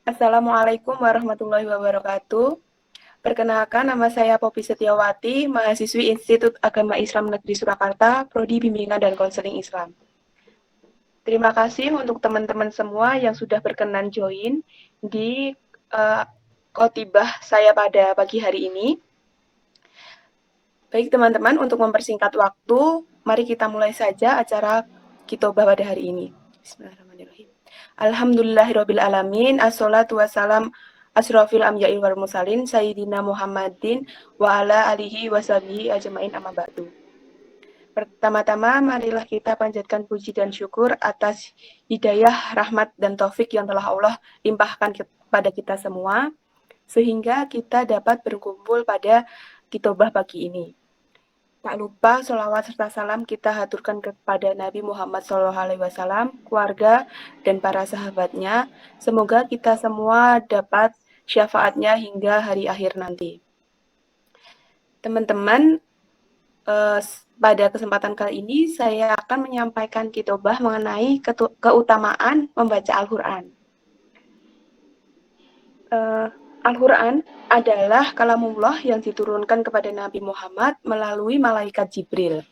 Assalamualaikum warahmatullahi wabarakatuh. Perkenalkan, nama saya Poppy Setiawati, mahasiswi Institut Agama Islam Negeri Surakarta, Prodi Bimbingan dan Konseling Islam. Terima kasih untuk teman-teman semua yang sudah berkenan join di khotibah saya pada pagi hari ini. Baik teman-teman, untuk mempersingkat waktu, mari kita mulai saja acara khotibah pada hari ini. Bismillahirrahmanirrahim. Alhamdulillahirrabbilalamin. Assalatu wassalam asrofil amya'i wal mursalin Sayyidina Muhammadin wa ala alihi washabihi ajmain amma ba'du. Pertama-tama, marilah kita panjatkan puji dan syukur atas hidayah, rahmat, dan taufik yang telah Allah limpahkan kepada kita semua, sehingga kita dapat berkumpul pada khotibah pagi ini. Tak lupa sholawat serta salam kita haturkan kepada Nabi Muhammad SAW, keluarga, dan para sahabatnya. Semoga kita semua dapat syafaatnya hingga hari akhir nanti. Teman-teman, pada kesempatan kali ini saya akan menyampaikan khotibah mengenai keutamaan membaca Al-Quran. Al-Quran adalah kalamullah yang diturunkan kepada Nabi Muhammad melalui malaikat Jibril.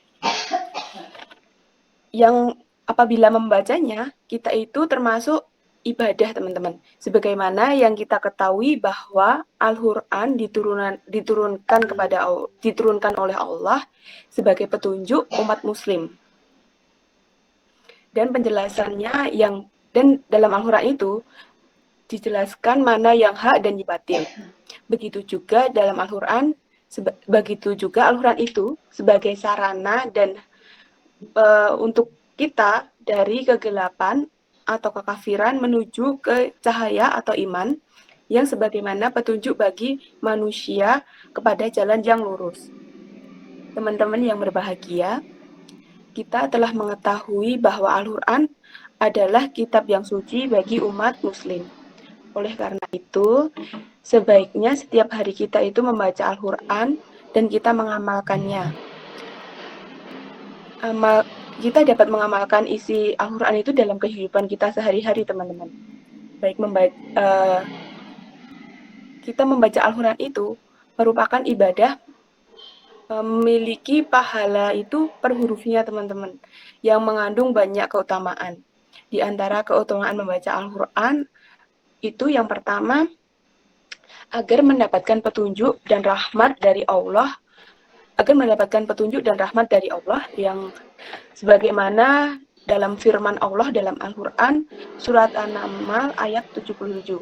Yang apabila membacanya, kita itu termasuk ibadah, teman-teman. Sebagaimana yang kita ketahui bahwa Al-Quran diturunkan oleh Allah sebagai petunjuk umat muslim. Dan penjelasannya dan dalam Al-Quran itu dijelaskan mana yang hak dan batil. Begitu juga dalam Al-Quran, Al-Quran itu sebagai sarana dan untuk kita dari kegelapan atau kekafiran menuju ke cahaya atau iman yang sebagaimana petunjuk bagi manusia kepada jalan yang lurus. Teman-teman yang berbahagia, kita telah mengetahui bahwa Al-Quran adalah kitab yang suci bagi umat muslim. Oleh karena itu, sebaiknya setiap hari kita itu membaca Al-Quran dan kita mengamalkannya. Kita dapat mengamalkan isi Al-Quran itu dalam kehidupan kita sehari-hari, teman-teman. Baik kita membaca Al-Quran itu merupakan ibadah, memiliki pahala itu per hurufnya, teman-teman, yang mengandung banyak keutamaan. Di antara keutamaan membaca Al-Quran itu yang pertama, agar mendapatkan petunjuk dan rahmat dari Allah, yang sebagaimana dalam firman Allah dalam Al-Quran surat An-Naml ayat 77.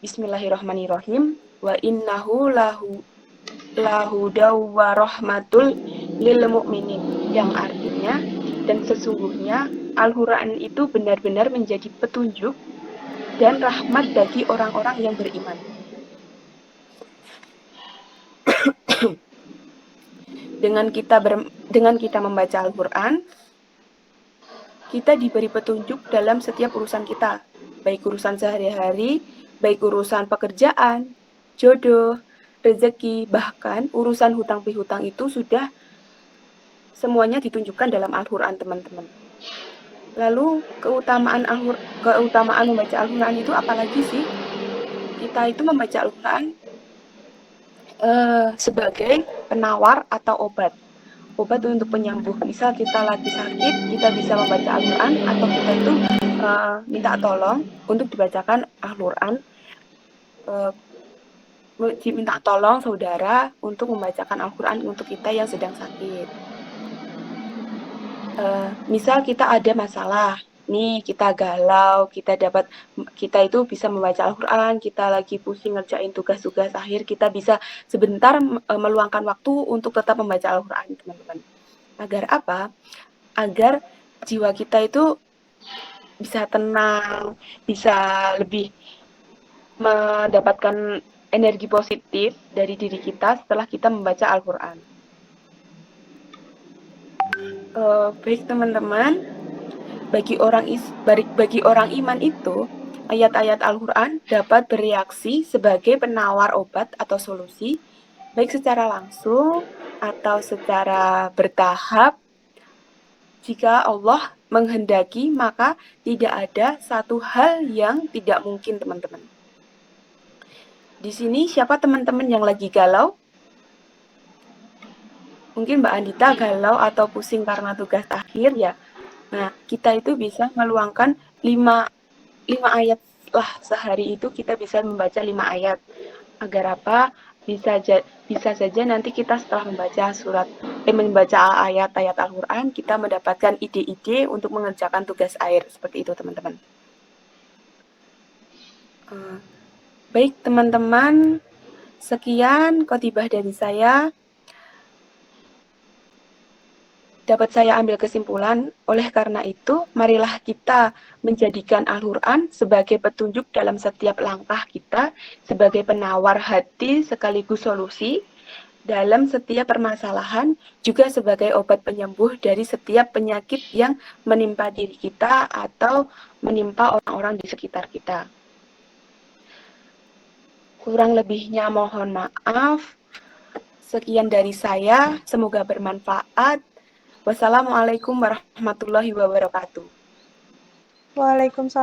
Bismillahirrahmanirrahim. Wa innahu lahudaw wa rahmatul lil mu'minin, yang artinya dan sesungguhnya Al-Quran itu benar-benar menjadi petunjuk dan rahmat bagi orang-orang yang beriman. Dengan kita membaca Al-Quran, kita diberi petunjuk dalam setiap urusan kita, baik urusan sehari-hari, baik urusan pekerjaan, jodoh, rezeki, bahkan urusan hutang pihutang itu sudah semuanya ditunjukkan dalam Al-Quran, teman-teman. Lalu keutamaan membaca Al-Quran itu apalagi sih? Kita itu membaca Al-Quran sebagai penawar atau obat untuk penyembuh. Misal kita lagi sakit, kita bisa membaca Al-Quran, atau kita itu minta tolong untuk dibacakan Al-Quran, minta tolong saudara untuk membacakan Al-Quran untuk kita yang sedang sakit. Misal kita ada masalah, nih kita galau, kita itu bisa membaca Al-Quran, kita lagi pusing ngerjain tugas-tugas akhir, kita bisa sebentar meluangkan waktu untuk tetap membaca Al-Quran, teman-teman. Agar apa? Agar jiwa kita itu bisa tenang, bisa lebih mendapatkan energi positif dari diri kita setelah kita membaca Al-Quran. Baik teman-teman, bagi orang iman itu, ayat-ayat Al-Quran dapat bereaksi sebagai penawar obat atau solusi, baik secara langsung atau secara bertahap, jika Allah menghendaki, maka tidak ada satu hal yang tidak mungkin, teman-teman. Di sini siapa teman-teman yang lagi galau? Mungkin Mbak Andita galau atau pusing karena tugas akhir ya. Nah, kita itu bisa meluangkan 5 ayat lah sehari itu kita bisa membaca 5 ayat. Agar apa? Bisa saja nanti kita setelah membaca ayat-ayat Al-Qur'an, kita mendapatkan ide-ide untuk mengerjakan tugas akhir seperti itu, teman-teman. Baik, teman-teman, sekian khotibah dari saya. Dapat saya ambil kesimpulan, oleh karena itu, marilah kita menjadikan Al-Quran sebagai petunjuk dalam setiap langkah kita, sebagai penawar hati sekaligus solusi dalam setiap permasalahan, juga sebagai obat penyembuh dari setiap penyakit yang menimpa diri kita atau menimpa orang-orang di sekitar kita. Kurang lebihnya mohon maaf. Sekian dari saya, semoga bermanfaat. Wassalamualaikum warahmatullahi wabarakatuh. Waalaikumsalam.